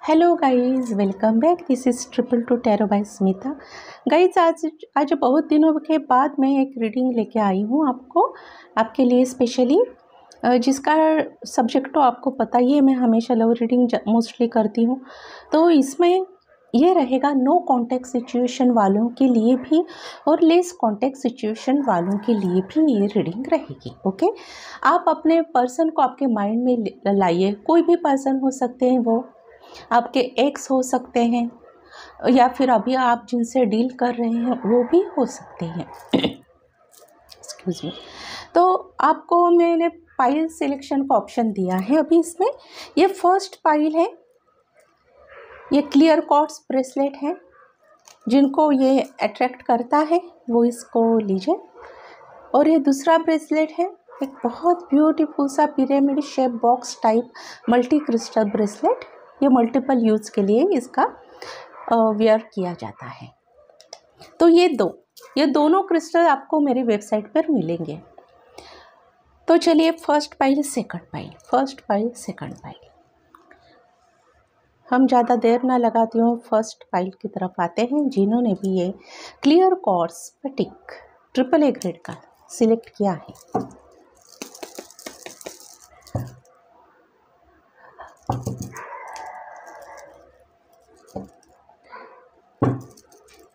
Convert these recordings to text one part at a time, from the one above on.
Hello guys, welcome back. This is triple two tarot by Smita. Guys, आज बहुत दिनों के बाद मैं एक रीडिंग लेके आई हूँ आपके लिए स्पेशली, जिसका सब्जेक्ट तो आपको पता ही है। मैं हमेशा लव रीडिंग मोस्टली करती हूँ, तो इसमें ये रहेगा नो कॉन्टेक्ट सिचुएशन वालों के लिए भी और लेस कॉन्टेक्ट सिचुएशन वालों के लिए भी ये रीडिंग रहेगी। ओके, आप अपने पर्सन को आपके माइंड में लाइए। कोई भी पर्सन हो सकते हैं, वो आपके एक्स हो सकते हैं या फिर अभी आप जिनसे डील कर रहे हैं वो भी हो सकते हैं। Excuse me. तो आपको मैंने पाइल सिलेक्शन का ऑप्शन दिया है अभी इसमें। ये फर्स्ट पाइल है, ये क्लियर क्वार्ट्ज ब्रेसलेट है। जिनको ये अट्रैक्ट करता है वो इसको लीजिए। और ये दूसरा ब्रेसलेट है, एक बहुत ब्यूटीफुल सा pyramid shape box type multi crystal bracelet. ये मल्टीपल यूज़ के लिए इसका वेयर किया जाता है। तो ये दोनों क्रिस्टल आपको मेरी वेबसाइट पर मिलेंगे। तो चलिए, फर्स्ट पाइल सेकंड पाइल। हम ज़्यादा देर ना लगाती हूँ, फर्स्ट पाइल की तरफ आते हैं। जिन्होंने भी ये क्लियर क्वार्ट्ज स्फटिक AAA ग्रेड का सिलेक्ट किया है,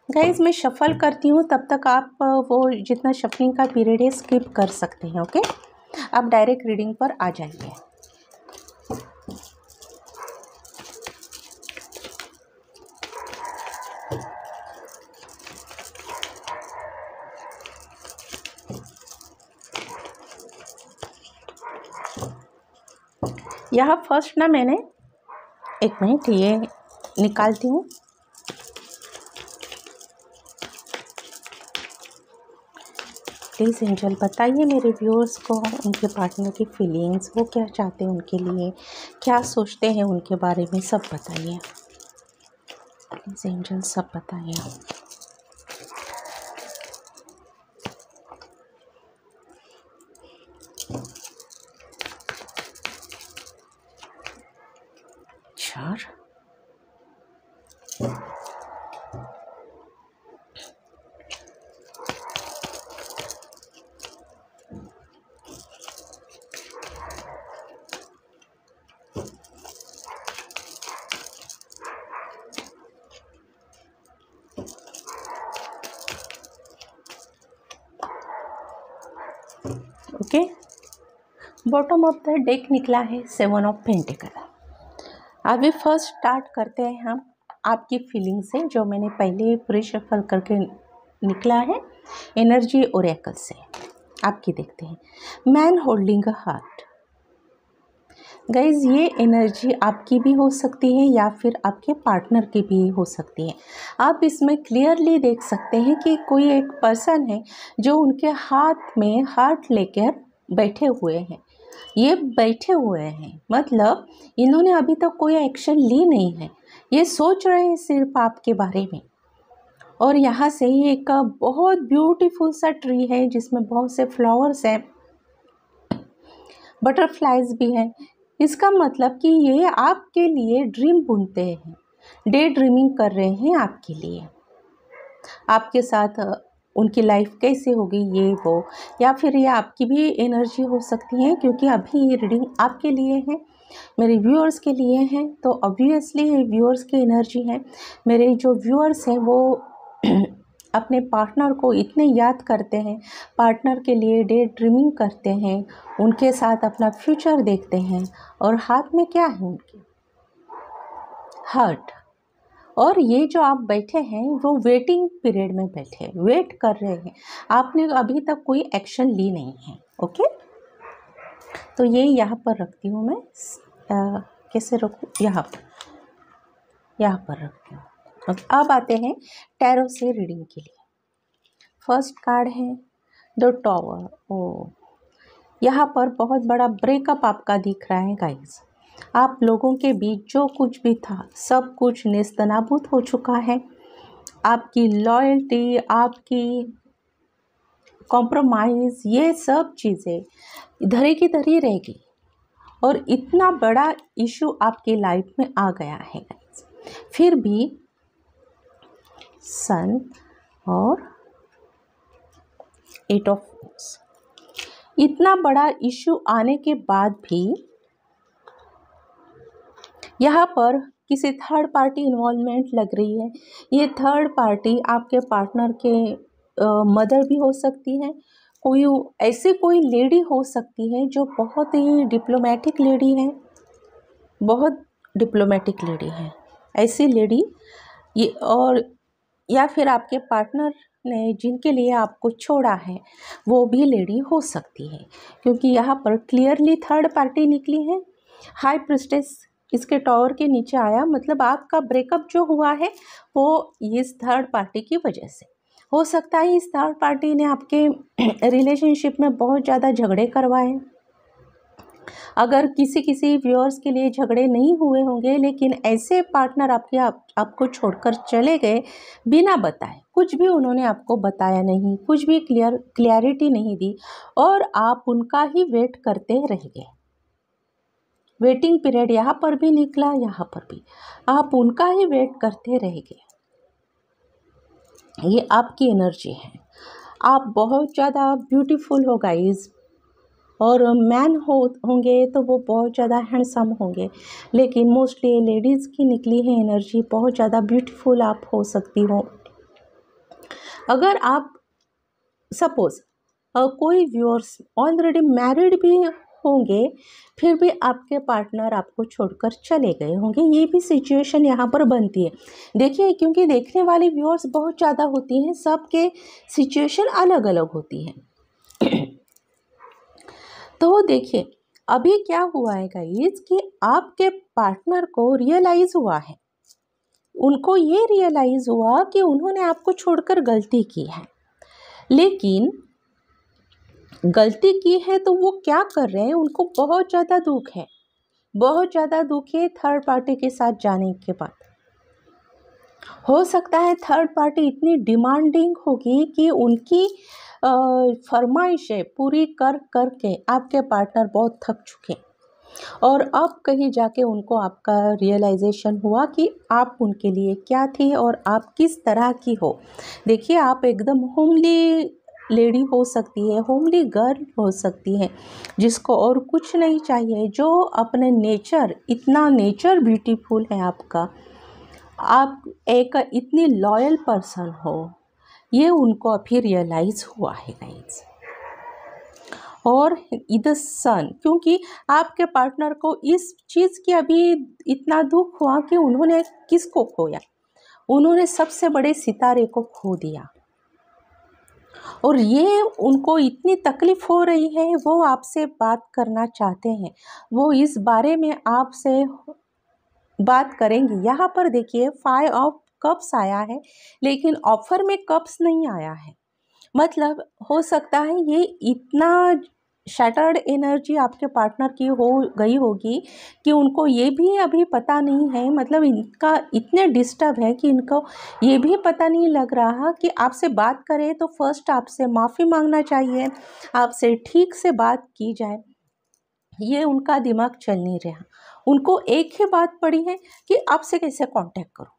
गाइज मैं शफल करती हूँ, तब तक आप वो जितना शफलिंग का पीरियड है स्किप कर सकते हैं। ओके, आप डायरेक्ट रीडिंग पर आ जाइए। यहाँ फर्स्ट ना मैंने एक मिनट ये निकालती हूँ। प्लीज़ एंजल बताइए मेरे व्यूअर्स को उनके पार्टनर की फीलिंग्स, वो क्या चाहते हैं उनके लिए, क्या सोचते हैं उनके बारे में, सब बताइए प्लीज़ एंजल, सब बताइए। चार, okay, bottom of the deck निकला है 7 ऑफ पेंटिकल। अभी फर्स्ट स्टार्ट करते हैं हम आपकी फीलिंग से, जो मैंने पहले प्री शफल करके निकला है एनर्जी ओरेकल से। आपकी देखते हैं, man holding a heart. Guys, ये एनर्जी आपकी भी हो सकती है या फिर आपके पार्टनर की भी हो सकती है। आप इसमें क्लियरली देख सकते हैं कि कोई एक पर्सन है जो उनके हाथ में हार्ट लेकर बैठे हुए हैं। ये बैठे हुए हैं मतलब इन्होंने अभी तक कोई एक्शन ली नहीं है, ये सोच रहे हैं सिर्फ आपके बारे में। और यहाँ से ही एक बहुत ब्यूटीफुल सा ट्री है जिसमें बहुत से फ्लावर्स हैं, बटरफ्लाइज भी हैं। इसका मतलब कि ये आपके लिए ड्रीम बुनते हैं, डे ड्रीमिंग कर रहे हैं आपके लिए। आपके साथ उनकी लाइफ कैसे होगी ये वो, या फिर ये आपकी भी एनर्जी हो सकती है, क्योंकि अभी ये रीडिंग आपके लिए है, मेरे व्यूअर्स के लिए हैं। तो ऑब्वियसली ये व्यूअर्स की एनर्जी है। मेरे जो व्यूअर्स हैं वो अपने पार्टनर को इतने याद करते हैं, पार्टनर के लिए डे ड्रीमिंग करते हैं, उनके साथ अपना फ्यूचर देखते हैं। और हाथ में क्या है उनके? हार्ट। और ये जो आप बैठे हैं वो वेटिंग पीरियड में बैठे, वेट कर रहे हैं। आपने अभी तक कोई एक्शन ली नहीं है। ओके, तो ये यहाँ पर रखती हूँ मैं। कैसे रखूँ? यहाँ पर रखती हूँ। अब आते हैं टैरो से रीडिंग के लिए। फर्स्ट कार्ड है द टॉवर। ओ, यहाँ पर बहुत बड़ा ब्रेकअप आपका दिख रहा है गाइस। आप लोगों के बीच जो कुछ भी था सब कुछ नेस्तनाबूद हो चुका है। आपकी लॉयल्टी, आपकी कॉम्प्रोमाइज़, ये सब चीज़ें इधर की तरह रह गई और इतना बड़ा इशू आपकी लाइफ में आ गया है। फिर भी सन और 8 ऑफ वांड्स, इतना बड़ा इशू आने के बाद भी यहाँ पर किसी थर्ड पार्टी इन्वॉल्वमेंट लग रही है। ये थर्ड पार्टी आपके पार्टनर के मदर भी हो सकती है, कोई ऐसी कोई लेडी हो सकती है जो बहुत ही डिप्लोमेटिक लेडी है, बहुत डिप्लोमेटिक लेडी है ऐसी लेडी ये, और या फिर आपके पार्टनर ने जिनके लिए आपको छोड़ा है वो भी लेडी हो सकती है, क्योंकि यहाँ पर क्लियरली थर्ड पार्टी निकली है। हाई प्रिस्टेस इसके टॉवर के नीचे आया, मतलब आपका ब्रेकअप जो हुआ है वो इस थर्ड पार्टी की वजह से हो सकता है। इस थर्ड पार्टी ने आपके रिलेशनशिप में बहुत ज़्यादा झगड़े करवाए। अगर किसी व्यूअर्स के लिए झगड़े नहीं हुए होंगे, लेकिन ऐसे पार्टनर आपको छोड़कर चले गए बिना बताए, कुछ भी उन्होंने आपको बताया नहीं, कुछ भी क्लियरिटी नहीं दी और आप उनका ही वेट करते रह गए। वेटिंग पीरियड यहाँ पर भी निकला, यहाँ पर भी आप उनका ही वेट करते रह गए। ये आपकी एनर्जी है। आप बहुत ज़्यादा ब्यूटीफुल हो गाइस, और मैन होंगे तो वो बहुत ज़्यादा हैंडसम होंगे, लेकिन मोस्टली लेडीज़ की निकली है एनर्जी, बहुत ज़्यादा ब्यूटीफुल आप हो सकती हो। अगर आप सपोज़ कोई व्यूअर्स ऑलरेडी मैरिड भी होंगे, फिर भी आपके पार्टनर आपको छोड़कर चले गए होंगे, ये भी सिचुएशन यहाँ पर बनती है। देखिए, क्योंकि देखने वाली व्यूअर्स बहुत ज़्यादा होती हैं, सबके सिचुएशन अलग अलग होती हैं। तो देखिए, अभी क्या हुआ है गाइस कि आपके पार्टनर को रियलाइज़ हुआ है, उनको ये रियलाइज़ हुआ कि उन्होंने आपको छोड़कर गलती की है, लेकिन गलती की है तो वो क्या कर रहे हैं, उनको बहुत ज़्यादा दुख है, बहुत ज़्यादा दुख है थर्ड पार्टी के साथ जाने के बाद। हो सकता है थर्ड पार्टी इतनी डिमांडिंग होगी कि उनकी फरमाइशें पूरी करके आपके पार्टनर बहुत थक चुके, और अब कहीं जाके उनको आपका रियलाइजेशन हुआ कि आप उनके लिए क्या थी और आप किस तरह की हो। देखिए, आप एकदम होमली लेडी हो सकती है, होमली गर्ल हो सकती है, जिसको और कुछ नहीं चाहिए, जो अपने नेचर, इतना नेचर ब्यूटीफुल है आपका, आप एक इतनी लॉयल पर्सन हो, ये उनको अभी रियलाइज़ हुआ है गाइस। और इधर सन, क्योंकि आपके पार्टनर को इस चीज़ की अभी इतना दुख हुआ कि उन्होंने किसको खोया, उन्होंने सबसे बड़े सितारे को खो दिया, और ये उनको इतनी तकलीफ़ हो रही है, वो आपसे बात करना चाहते हैं, वो इस बारे में आपसे बात करेंगे। यहाँ पर देखिए 5 ऑफ कप्स आया है, लेकिन ऑफर में कप्स नहीं आया है, मतलब हो सकता है ये इतना शैटर्ड एनर्जी आपके पार्टनर की हो गई होगी कि उनको ये भी अभी पता नहीं है, मतलब इनका इतने डिस्टर्ब है कि इनको ये भी पता नहीं लग रहा कि आपसे बात करें तो फर्स्ट आपसे माफ़ी मांगना चाहिए, आपसे ठीक से बात की जाए, ये उनका दिमाग चल नहीं रहा। उनको एक ही बात पड़ी है कि आपसे कैसे कांटेक्ट करो,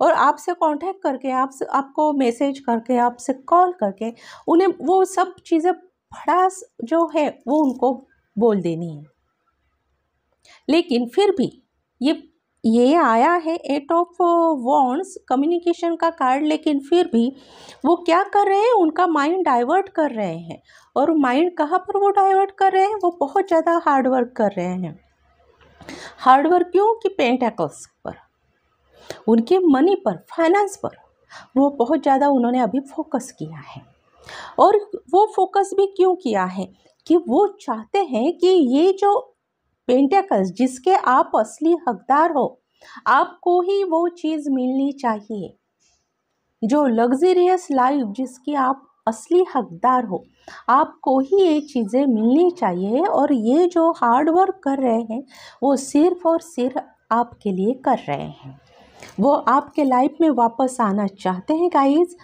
और आपसे कांटेक्ट करके, आपको मैसेज करके, आपसे कॉल करके उन्हें वो सब चीज़ें भड़ास जो है वो उनको बोल देनी है। लेकिन फिर भी ये आया है 8 ऑफ वॉन्ड्स, कम्युनिकेशन का कार्ड, लेकिन फिर भी वो क्या कर रहे हैं, उनका माइंड डाइवर्ट कर रहे हैं। और माइंड कहाँ पर वो डाइवर्ट कर रहे हैं, वो बहुत ज़्यादा हार्डवर्क कर रहे हैं। हार्डवर्क क्यों कि पेंटाकल्स पर, उनके मनी पर, फाइनेंस पर वो बहुत ज़्यादा उन्होंने अभी फोकस किया है। और वो फोकस भी क्यों किया है कि वो चाहते हैं कि ये जो पेंटाकल्स जिसके आप असली हकदार हो, आपको ही वो चीज़ मिलनी चाहिए, जो लग्जरियस लाइफ जिसकी आप असली हकदार हो, आपको ही ये चीज़ें मिलनी चाहिए। और ये जो हार्ड वर्क कर रहे हैं वो सिर्फ और सिर्फ आपके लिए कर रहे हैं, वो आपके लाइफ में वापस आना चाहते हैं गाइस,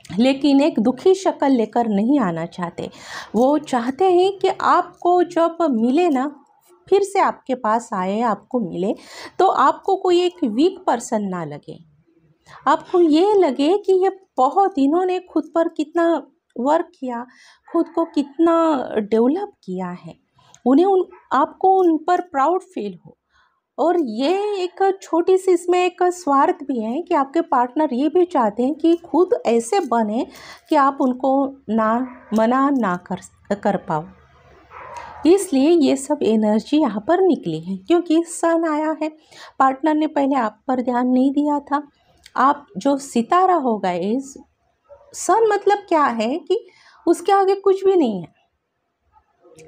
लेकिन एक दुखी शक्ल लेकर नहीं आना चाहते। वो चाहते हैं कि आपको जब मिले ना फिर से आपके पास आए, आपको मिले, तो आपको कोई एक वीक पर्सन ना लगे। आपको ये लगे कि ये बहुत, इन्होंने खुद पर कितना वर्क किया, खुद को कितना डेवलप किया है, आपको उन पर प्राउड फील हो। और ये एक छोटी सी इसमें एक स्वार्थ भी है कि आपके पार्टनर ये भी चाहते हैं कि खुद ऐसे बने कि आप उनको मना ना कर पाओ। इसलिए ये सब एनर्जी यहाँ पर निकली है, क्योंकि सन आया है। पार्टनर ने पहले आप पर ध्यान नहीं दिया था। आप जो सितारा हो गए, सन मतलब क्या है कि उसके आगे कुछ भी नहीं है।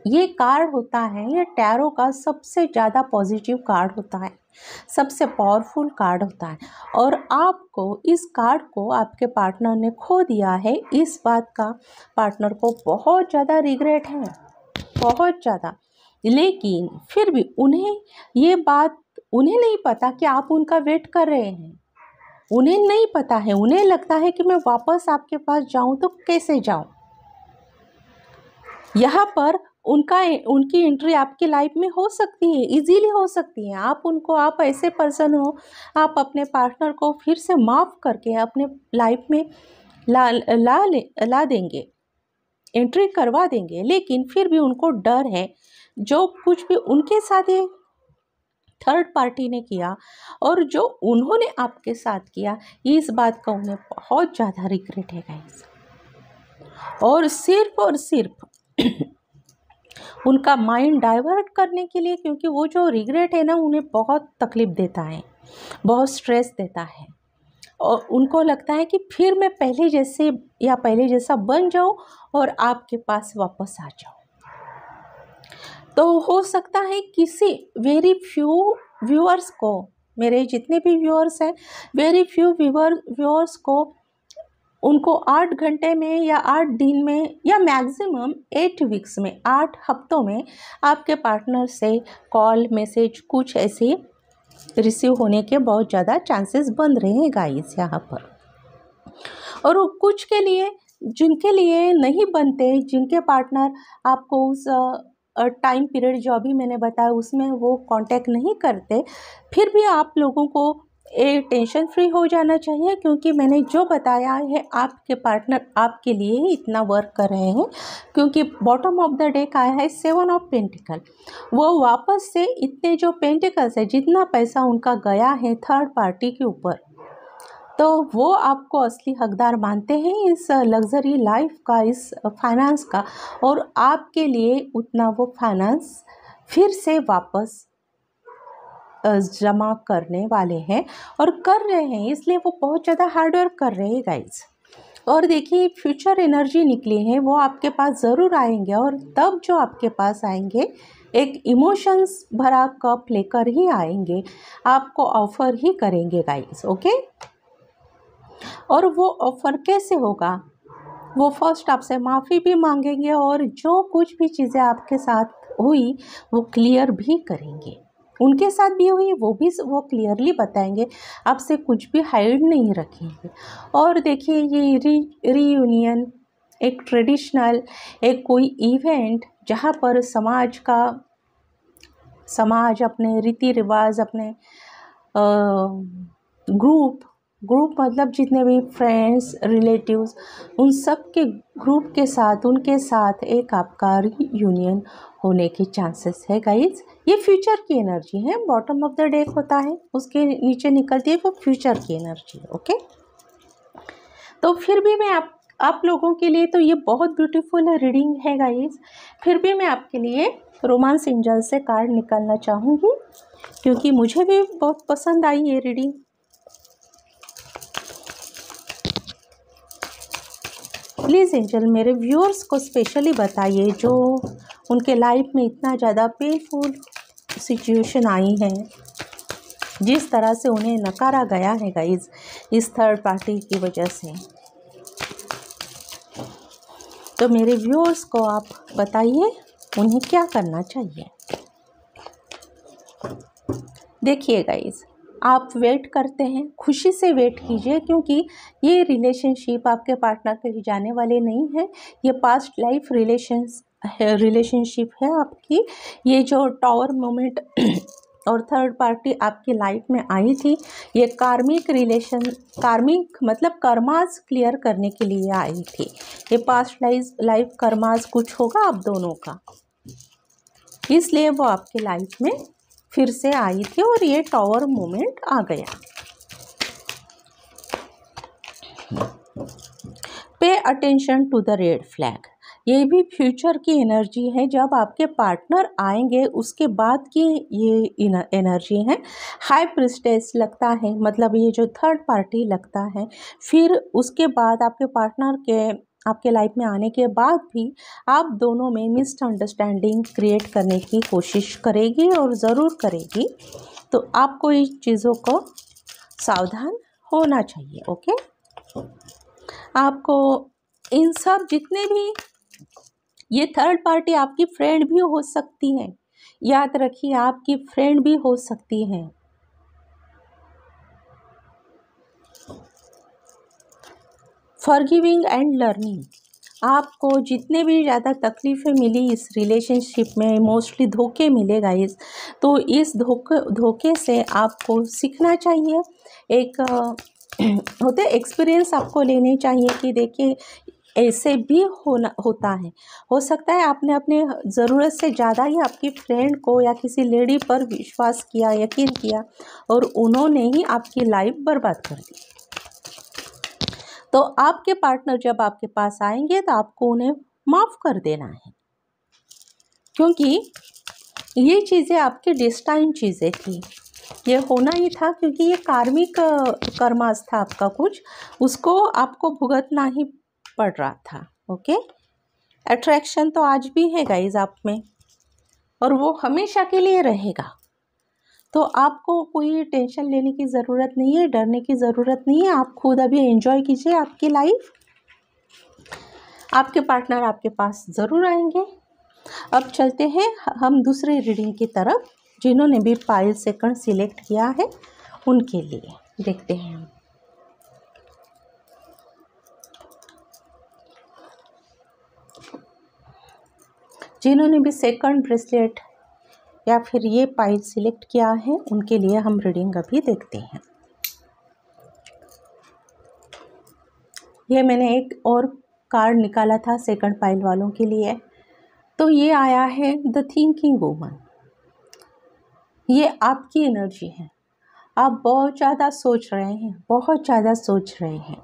ये कार्ड होता है, ये टैरो का सबसे ज़्यादा पॉजिटिव कार्ड होता है, सबसे पावरफुल कार्ड होता है। और आपको इस कार्ड को आपके पार्टनर ने खो दिया है, इस बात का पार्टनर को बहुत ज़्यादा रिग्रेट है, बहुत ज़्यादा। लेकिन फिर भी उन्हें नहीं पता कि आप उनका वेट कर रहे हैं। उन्हें नहीं पता है, उन्हें लगता है कि मैं वापस आपके पास जाऊं तो कैसे जाऊं। यहाँ पर उनकी एंट्री आपकी लाइफ में हो सकती है, इजीली हो सकती है। आप ऐसे पर्सन हो, आप अपने पार्टनर को फिर से माफ़ करके अपने लाइफ में ला देंगे, एंट्री करवा देंगे। लेकिन फिर भी उनको डर है, जो कुछ भी उनके साथ ये थर्ड पार्टी ने किया और जो उन्होंने आपके साथ किया, इस बात का उन्हें बहुत ज़्यादा रिग्रेट है गाइस। और सिर्फ उनका माइंड डाइवर्ट करने के लिए, क्योंकि वो जो रिग्रेट है ना, उन्हें बहुत तकलीफ़ देता है, बहुत स्ट्रेस देता है। और उनको लगता है कि फिर मैं पहले जैसा बन जाऊं और आपके पास वापस आ जाऊं। तो हो सकता है किसी वेरी फ्यू व्यूअर्स को, मेरे जितने भी व्यूअर्स हैं, वेरी फ्यू व्यूअर्स को, उनको 8 घंटे में या 8 दिन में या मैक्सिमम 8 वीक्स में, 8 हफ्तों में आपके पार्टनर से कॉल, मैसेज कुछ ऐसे रिसीव होने के बहुत ज़्यादा चांसेस बन रहे हैं गाइस यहाँ पर। और कुछ के लिए, जिनके लिए नहीं बनते, जिनके पार्टनर आपको उस टाइम पीरियड जो अभी मैंने बताया उसमें वो कांटेक्ट नहीं करते, फिर भी आप लोगों को टेंशन फ्री हो जाना चाहिए, क्योंकि मैंने जो बताया है आपके पार्टनर आपके लिए ही इतना वर्क कर रहे हैं। क्योंकि बॉटम ऑफ द डेक आया है 7 ऑफ पेंटिकल। वो वापस से इतने जो पेंटिकल्स है, जितना पैसा उनका गया है थर्ड पार्टी के ऊपर, तो वो आपको असली हकदार मानते हैं इस लग्जरी लाइफ का, इस फाइनेंस का। और आपके लिए उतना वो फाइनेंस फिर से वापस जमा करने वाले हैं और कर रहे हैं, इसलिए वो बहुत ज़्यादा हार्ड वर्क कर रहे हैं गाइस। और देखिए फ्यूचर एनर्जी निकली है, वो आपके पास ज़रूर आएंगे। और तब जो आपके पास आएंगे, एक इमोशंस भरा कप लेकर ही आएंगे, आपको ऑफ़र ही करेंगे गाइस, ओके। और वो ऑफ़र कैसे होगा? वो फर्स्ट आपसे माफ़ी भी मांगेंगे और जो कुछ भी चीज़ें आपके साथ हुई वो क्लियर भी करेंगे। उनके साथ भी हुई वो क्लियरली बताएंगे, आपसे कुछ भी हाइड नहीं रखेंगे। और देखिए ये रीयूनियन एक ट्रेडिशनल, एक कोई इवेंट जहाँ पर समाज अपने रीति रिवाज, अपने ग्रुप मतलब जितने भी फ्रेंड्स, रिलेटिव्स, उन सब के ग्रुप के साथ, उनके साथ एक आपका रीयूनियन होने के चांसेस है गाइज। ये फ्यूचर की एनर्जी है, बॉटम ऑफ द डेक होता है, उसके नीचे निकलती है वो फ्यूचर की एनर्जी, ओके। तो फिर भी मैं आप लोगों के लिए तो ये बहुत ब्यूटीफुल रीडिंग है गाइज। फिर भी मैं आपके लिए रोमांस एंजल से कार्ड निकालना चाहूँगी, क्योंकि मुझे भी बहुत पसंद आई ये रीडिंग। प्लीज़ एंजल मेरे व्यूअर्स को स्पेशली बताइए, जो उनके लाइफ में इतना ज़्यादा पेनफुल सिचुएशन आई है, जिस तरह से उन्हें नकारा गया है गाइज इस थर्ड पार्टी की वजह से। तो मेरे व्यूअर्स को आप बताइए उन्हें क्या करना चाहिए। देखिए गाइज, आप वेट करते हैं, खुशी से वेट कीजिए, क्योंकि ये रिलेशनशिप आपके पार्टनर कहीं जाने वाले नहीं है। ये पास्ट लाइफ रिलेशनशिप है आपकी, ये जो टावर मोमेंट और थर्ड पार्टी आपकी लाइफ में आई थी, ये कार्मिक रिलेशन, कार्मिक मतलब कर्मास क्लियर करने के लिए आई थी। ये पास्ट लाइफ कर्मास कुछ होगा आप दोनों का, इसलिए वो आपकी लाइफ में फिर से आई थी और ये टावर मोमेंट आ गया। Pay attention to the red flag, ये भी फ्यूचर की एनर्जी है। जब आपके पार्टनर आएंगे उसके बाद की ये एनर्जी है। हाई प्रिस्टेस लगता है, मतलब ये जो थर्ड पार्टी लगता है, फिर उसके बाद आपके पार्टनर के आपके लाइफ में आने के बाद भी आप दोनों में मिसअंडरस्टैंडिंग क्रिएट करने की कोशिश करेगी और ज़रूर करेगी। तो आपको इन चीज़ों को सावधान होना चाहिए। ओके, आपको इन सब जितने भी, ये थर्ड पार्टी आपकी फ्रेंड भी हो सकती है, याद रखिए आपकी फ्रेंड भी हो सकती है। फॉरगिविंग एंड लर्निंग, आपको जितने भी ज़्यादा तकलीफ़ें मिली इस रिलेशनशिप में, मोस्टली धोखे मिले गाइस, तो इस धोखे से आपको सीखना चाहिए। एक होते एक्सपीरियंस आपको लेने चाहिए कि देखिए ऐसे भी होता है। हो सकता है आपने अपने ज़रूरत से ज़्यादा ही आपकी फ्रेंड को या किसी लेडी पर विश्वास किया, यकीन किया, और उन्होंने ही आपकी लाइफ बर्बाद कर दी। तो आपके पार्टनर जब आपके पास आएंगे तो आपको उन्हें माफ़ कर देना है, क्योंकि ये चीज़ें आपके डेस्टाइन चीज़ें थी, ये होना ही था, क्योंकि ये कार्मिक कर्मास था आपका कुछ, उसको आपको भुगतना ही पड़ रहा था। ओके, अट्रैक्शन तो आज भी है गाइज आप में, और वो हमेशा के लिए रहेगा। तो आपको कोई टेंशन लेने की ज़रूरत नहीं है, डरने की ज़रूरत नहीं है। आप खुद अभी एंजॉय कीजिए आपकी लाइफ, आपके पार्टनर आपके पास ज़रूर आएंगे। अब चलते हैं हम दूसरे रीडिंग की तरफ। जिन्होंने भी पायल सेकंड सिलेक्ट किया है उनके लिए देखते हैं हम। जिन्होंने भी सेकंड ब्रेसलेट या फिर ये पायल सिलेक्ट किया है उनके लिए हम रीडिंग अभी देखते हैं। ये मैंने एक और कार्ड निकाला था सेकंड पायल वालों के लिए, तो ये आया है द थिंकिंग वुमन। ये आपकी एनर्जी है, आप बहुत ज़्यादा सोच रहे हैं, बहुत ज़्यादा सोच रहे हैं।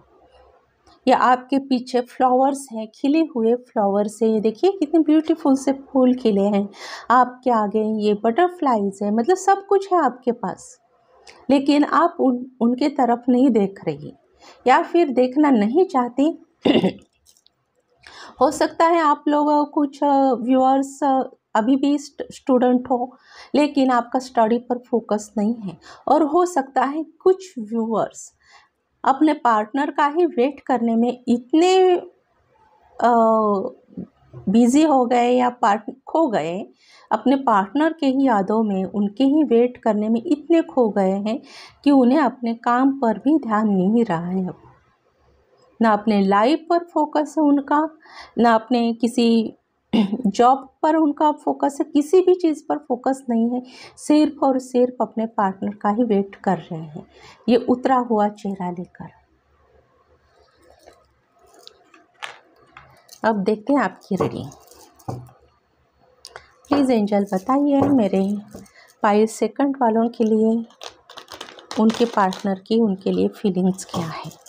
ये आपके पीछे फ्लावर्स हैं, खिले हुए फ्लावर्स हैं, देखिए कितने ब्यूटीफुल से फूल खिले हैं। आपके आगे ये बटरफ्लाइज है, मतलब सब कुछ है आपके पास, लेकिन आप उनके तरफ नहीं देख रही या फिर देखना नहीं चाहती। हो सकता है आप लोग कुछ व्यूअर्स अभी भी स्टूडेंट हो, लेकिन आपका स्टडी पर फोकस नहीं है, और हो सकता है कुछ व्यूअर्स अपने पार्टनर का ही वेट करने में इतने बिजी हो गए या खो गए, अपने पार्टनर के ही यादों में, उनके ही वेट करने में इतने खो गए हैं कि उन्हें अपने काम पर भी ध्यान नहीं रहा है। अब ना अपने लाइफ पर फोकस है उनका, ना अपने किसी जॉब पर उनका फोकस है, किसी भी चीज़ पर फोकस नहीं है, सिर्फ और सिर्फ अपने पार्टनर का ही वेट कर रहे हैं, ये उतरा हुआ चेहरा लेकर। अब देखते हैं आपकी रीडिंग। प्लीज़ एंजल बताइए मेरे पायल सेकंड वालों के लिए, उनके पार्टनर की, उनके लिए फीलिंग्स क्या है।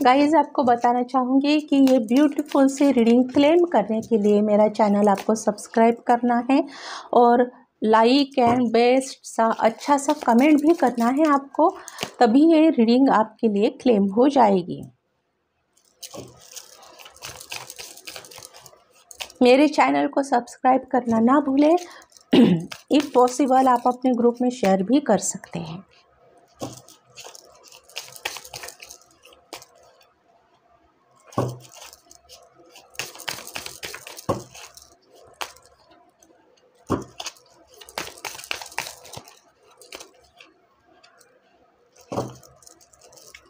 गाइज़, आपको बताना चाहूँगी कि ये ब्यूटीफुल सी रीडिंग क्लेम करने के लिए मेरा चैनल आपको सब्सक्राइब करना है, और लाइक एंड बेस्ट सा अच्छा सा कमेंट भी करना है आपको, तभी ये रीडिंग आपके लिए क्लेम हो जाएगी। मेरे चैनल को सब्सक्राइब करना ना भूलें। इफ़ पॉसिबल आप अपने ग्रुप में शेयर भी कर सकते हैं।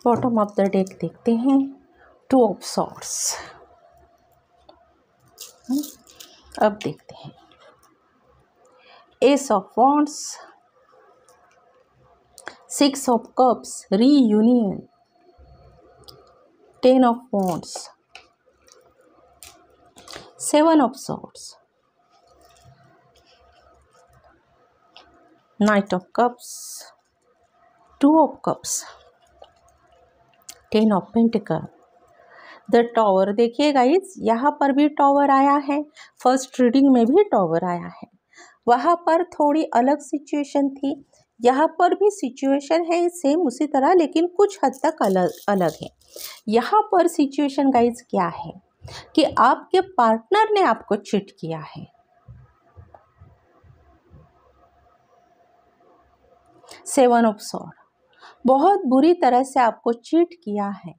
बॉटम ऑफ द डेक देखते हैं, 2 ऑफ सॉर्ड्स। अब देखते हैं S of wands, 6 of cups, reunion, 10 of wands, 7 of swords, night of cups, 2 of cups, 10 of pentacle, the tower. देखिए गाइस, यहाँ पर भी टॉवर आया है, फर्स्ट रीडिंग में भी टॉवर आया है। वहाँ पर थोड़ी अलग सिचुएशन थी, यहाँ पर भी सिचुएशन है सेम उसी तरह, लेकिन कुछ हद तक अलग है। यहाँ पर सिचुएशन गाइस क्या है कि आपके पार्टनर ने आपको चीट किया है। सेवन ऑफ सॉर्ड, बहुत बुरी तरह से आपको चीट किया है।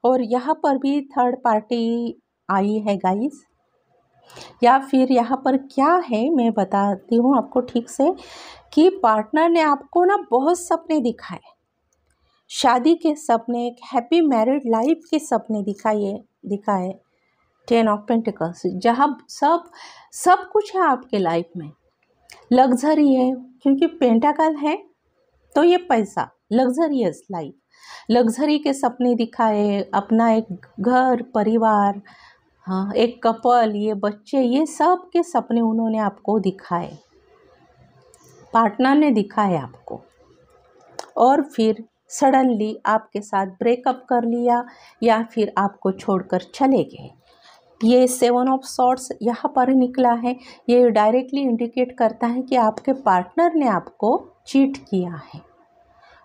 और यहाँ पर भी थर्ड पार्टी आई है गाइस, या फिर यहाँ पर क्या है मैं बताती हूँ आपको ठीक से, कि पार्टनर ने आपको ना बहुत सपने दिखाए, शादी के सपने, एक हैप्पी मैरिड लाइफ के सपने दिखाए 10 ऑफ पेंटिकल्स, जहाँ सब कुछ है आपके लाइफ में, लग्जरी है, क्योंकि पेंटाकल है तो ये पैसा, लग्जरियस लाइफ, लग्जरी के सपने दिखाए, अपना एक घर परिवार, हाँ एक कपल, ये बच्चे, ये सब के सपने उन्होंने आपको दिखाए, पार्टनर ने दिखाए आपको। और फिर सडनली आपके साथ ब्रेकअप कर लिया या फिर आपको छोड़कर चले गए। ये 7 ऑफ सॉर्ड्स यहाँ पर निकला है, ये डायरेक्टली इंडिकेट करता है कि आपके पार्टनर ने आपको चीट किया है।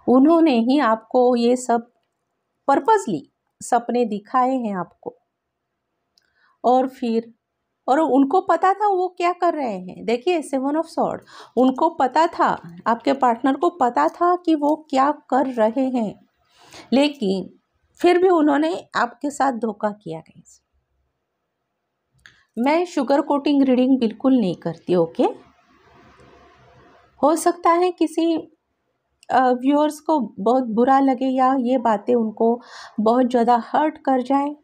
उन्होंने ही आपको ये सब पर्पसली सपने दिखाए हैं आपको, और उनको पता था वो क्या कर रहे हैं। देखिए 7 ऑफ सॉर्ड, उनको पता था, आपके पार्टनर को पता था कि वो क्या कर रहे हैं, लेकिन फिर भी उन्होंने आपके साथ धोखा किया। गाइस, मैं शुगर कोटिंग रीडिंग बिल्कुल नहीं करती, ओके। हो सकता है किसी व्यूअर्स को बहुत बुरा लगे या ये बातें उनको बहुत ज़्यादा हर्ट कर जाए,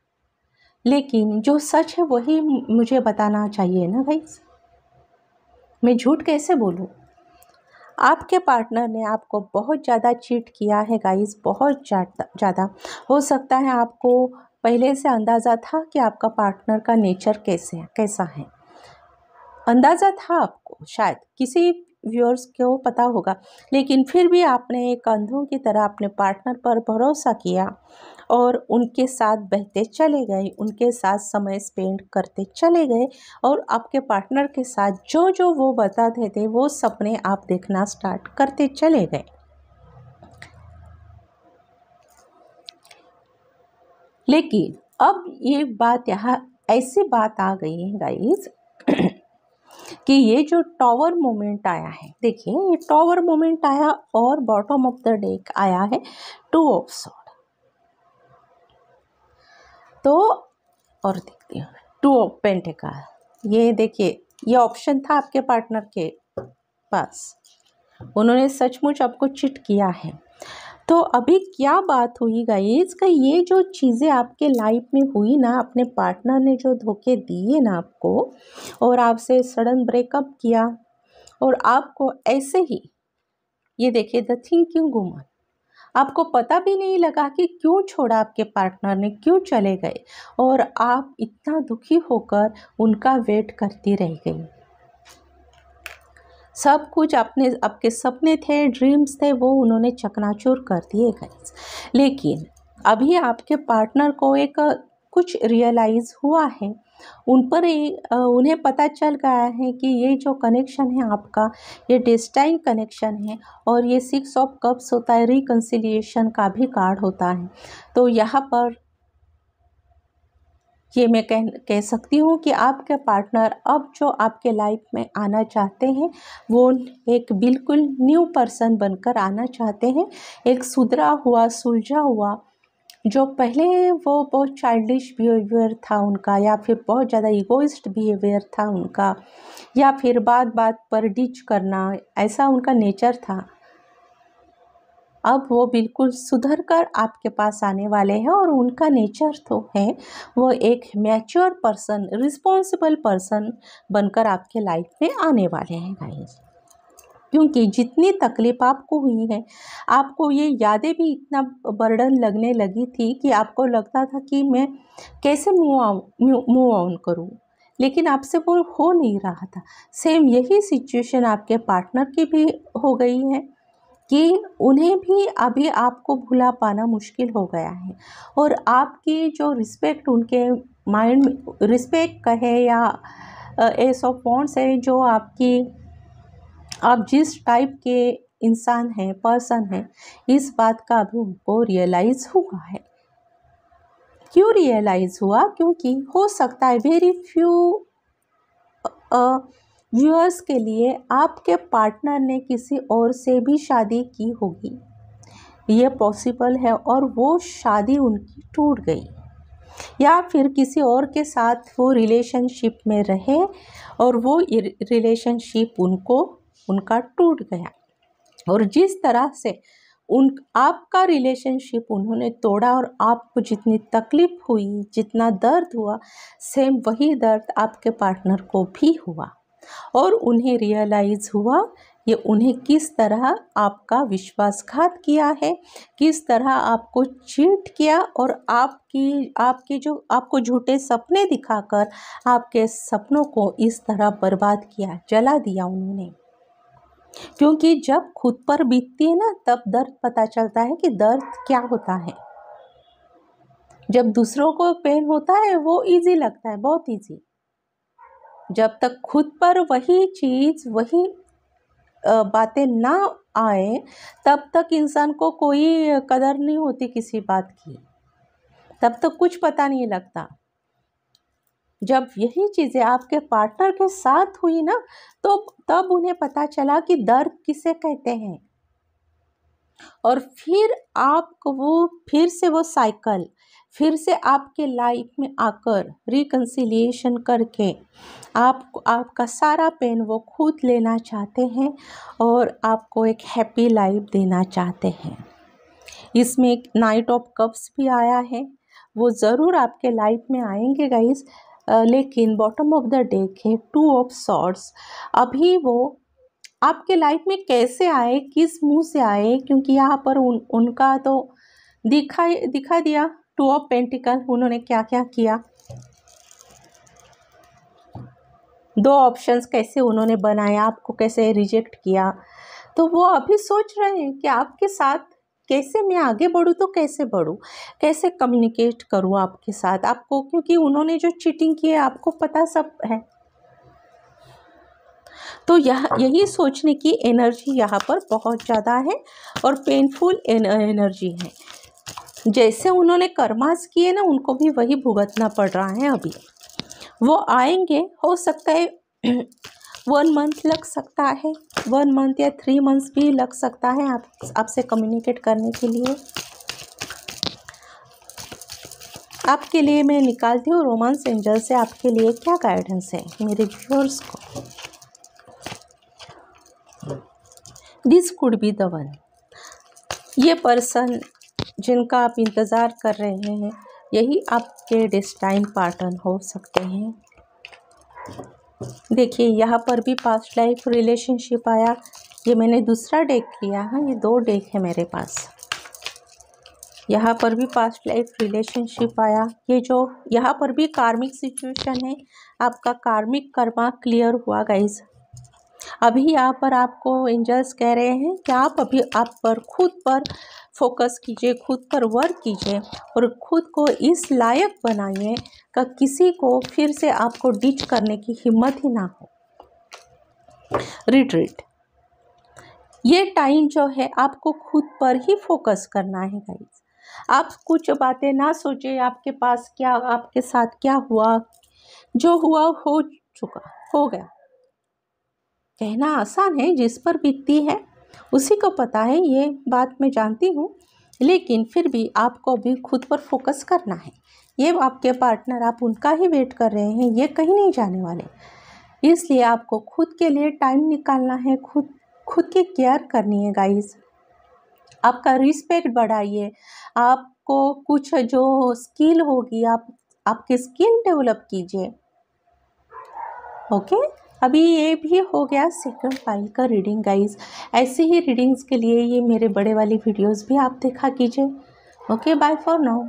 लेकिन जो सच है वही मुझे बताना चाहिए ना गाइस, मैं झूठ कैसे बोलूँ। आपके पार्टनर ने आपको बहुत ज़्यादा चीट किया है गाइस, बहुत ज़्यादा। हो सकता है आपको पहले से अंदाज़ा था कि आपका पार्टनर का नेचर कैसा है, अंदाज़ा था आपको, शायद किसी व्यूअर्स को पता होगा, लेकिन फिर भी आपने एक अंधों की तरह अपने पार्टनर पर भरोसा किया और उनके साथ बहते चले गए, उनके साथ समय स्पेंड करते चले गए, और आपके पार्टनर के साथ जो जो वो बताते थे वो सपने आप देखना स्टार्ट करते चले गए। लेकिन अब ये बात, यहाँ ऐसी बात आ गई है गाइस कि ये जो टॉवर मोमेंट आया है, देखिए ये टॉवर मोमेंट आया और बॉटम ऑफ द डेक आया है 2 ऑफ सॉर्ड। तो और देखते हैं 2 ऑफ पेंटिकल, ये देखिए ये ऑप्शन था आपके पार्टनर के पास, उन्होंने सचमुच आपको चिट किया है। तो अभी क्या बात हुई गाइस का, ये जो चीज़ें आपके लाइफ में हुई ना, अपने पार्टनर ने जो धोखे दिए ना आपको और आपसे सडन ब्रेकअप किया, और आपको ऐसे ही, ये देखिए द थिंकिंग वुमन, आपको पता भी नहीं लगा कि क्यों छोड़ा आपके पार्टनर ने, क्यों चले गए, और आप इतना दुखी होकर उनका वेट करती रह गई। सब कुछ आपके सपने थे, ड्रीम्स थे, वो उन्होंने चकनाचूर कर दिए गाइस। लेकिन अभी आपके पार्टनर को एक कुछ रियलाइज़ हुआ है, उन्हें पता चल गया है कि ये जो कनेक्शन है आपका, ये डेस्टाइन कनेक्शन है, और ये 6 ऑफ कप्स होता है, रिकन्सिलिएशन का भी कार्ड होता है। तो यहाँ पर ये मैं कह सकती हूँ कि आपके पार्टनर अब जो आपके लाइफ में आना चाहते हैं, वो एक बिल्कुल न्यू पर्सन बनकर आना चाहते हैं, एक सुधरा हुआ, सुलझा हुआ, जो पहले वो बहुत चाइल्डिश बिहेवियर था उनका, या फिर बहुत ज़्यादा इगोइस्ट बिहेवियर था उनका, या फिर बात बात पर डिच करना, ऐसा उनका नेचर था। अब वो बिल्कुल सुधर कर आपके पास आने वाले हैं और उनका नेचर तो है वो एक मैच्योर पर्सन, रिस्पॉन्सिबल पर्सन बनकर आपके लाइफ में आने वाले हैं गाइस। क्योंकि जितनी तकलीफ आपको हुई है, आपको ये यादें भी इतना बर्डन लगने लगी थी कि आपको लगता था कि मैं कैसे मूव ऑन करूँ, लेकिन आपसे वो हो नहीं रहा था। सेम यही सिचुएशन आपके पार्टनर की भी हो गई है कि उन्हें भी अभी आपको भुला पाना मुश्किल हो गया है और आपकी जो रिस्पेक्ट उनके माइंड में, रिस्पेक्ट कहे या एस ऑफ वॉन्ट्स है, जो आप जिस टाइप के इंसान हैं, पर्सन हैं, इस बात का अभी उनको रियलाइज़ हुआ है। क्यों रियलाइज़ हुआ? क्योंकि हो सकता है वेरी फ्यू व्यूअर्स के लिए आपके पार्टनर ने किसी और से भी शादी की होगी, ये पॉसिबल है, और वो शादी उनकी टूट गई, या फिर किसी और के साथ वो रिलेशनशिप में रहे और वो रिलेशनशिप उनका टूट गया। और जिस तरह से आपका रिलेशनशिप उन्होंने तोड़ा और आपको जितनी तकलीफ हुई, जितना दर्द हुआ, सेम वही दर्द आपके पार्टनर को भी हुआ और उन्हें रियलाइज़ हुआ ये उन्हें किस तरह आपका विश्वासघात किया है, किस तरह आपको चीट किया और आपके जो आपको झूठे सपने दिखाकर आपके सपनों को इस तरह बर्बाद किया, जला दिया उन्होंने। क्योंकि जब खुद पर बीतती है ना, तब दर्द पता चलता है कि दर्द क्या होता है। जब दूसरों को पेन होता है वो इजी लगता है, बहुत इजी। जब तक खुद पर वही चीज़, वही बातें ना आए, तब तक इंसान को कोई कदर नहीं होती किसी बात की, तब तक कुछ पता नहीं लगता। जब यही चीज़ें आपके पार्टनर के साथ हुई ना, तो तब उन्हें पता चला कि दर्द किसे कहते हैं। और फिर आपको वो साइकिल फिर से आपके लाइफ में आकर रिकन्सिलिएशन करके आपका सारा पेन वो खुद लेना चाहते हैं और आपको एक हैप्पी लाइफ देना चाहते हैं। इसमें एक नाइट ऑफ कप्स भी आया है, वो ज़रूर आपके लाइफ में आएंगे गाइस, लेकिन बॉटम ऑफ द डेक है टू ऑफ सॉर्ड्स। अभी वो आपके लाइफ में कैसे आए, किस मुंह से आए, क्योंकि यहाँ पर उनका तो दिखा दिया टू ऑफ पेंटिकल, उन्होंने क्या क्या किया, दो ऑप्शंस कैसे उन्होंने बनाया, आपको कैसे रिजेक्ट किया। तो वो अभी सोच रहे हैं कि आपके साथ कैसे मैं आगे बढ़ूँ, तो कैसे बढ़ूँ, कैसे कम्युनिकेट करूँ आपके साथ, आपको, क्योंकि उन्होंने जो चीटिंग की है आपको पता सब है। तो यही सोचने की एनर्जी यहाँ पर बहुत ज़्यादा है और पेनफुल एनर्जी है। जैसे उन्होंने कर्मास किए ना, उनको भी वही भुगतना पड़ रहा है। अभी वो आएंगे, हो सकता है 1 मंथ लग सकता है, 1 मंथ या 3 मंथ्स भी लग सकता है आपसे कम्युनिकेट करने के लिए। आपके लिए मैं निकालती हूँ रोमांस एंजल से आपके लिए क्या गाइडेंस है मेरे व्यूअर्स को। This could be the one. ये पर्सन जिनका आप इंतज़ार कर रहे हैं, यही आपके डेस्टाइन पार्टनर हो सकते हैं। देखिए यहाँ पर भी पास्ट लाइफ रिलेशनशिप आया, ये मैंने दूसरा डेक लिया है, ये 2 डेक है मेरे पास। यहाँ पर भी पास्ट लाइफ रिलेशनशिप आया, ये जो यहाँ पर भी कार्मिक सिचुएशन है, आपका कार्मिक कर्मा क्लियर हुआ गाइज। अभी यहाँ पर आपको एंजल्स कह रहे हैं कि आप पर खुद पर फोकस कीजिए, खुद पर वर्क कीजिए और खुद को इस लायक बनाइए कि किसी को फिर से आपको डिच करने की हिम्मत ही ना हो। रिट्रीट, ये टाइम जो है आपको खुद पर ही फोकस करना है गाइस। आप कुछ बातें ना सोचिए आपके साथ क्या हुआ, जो हुआ हो चुका, हो गया। कहना आसान है, जिस पर बीतती है उसी को पता है, ये बात मैं जानती हूँ, लेकिन फिर भी आपको भी खुद पर फोकस करना है। ये आपके पार्टनर, आप उनका ही वेट कर रहे हैं, ये कहीं नहीं जाने वाले। इसलिए आपको खुद के लिए टाइम निकालना है, खुद की केयर करनी है गाइस। आपका रिस्पेक्ट बढ़ाइए, आपको कुछ जो स्किल होगी आप आपकी स्किल डेवलप कीजिए। ओके, अभी ये भी हो गया सेकंड फाइल का रीडिंग गाइस। ऐसे ही रीडिंग्स के लिए ये मेरे बड़े वाली वीडियोस भी आप देखा कीजिए। Okay, bye for now.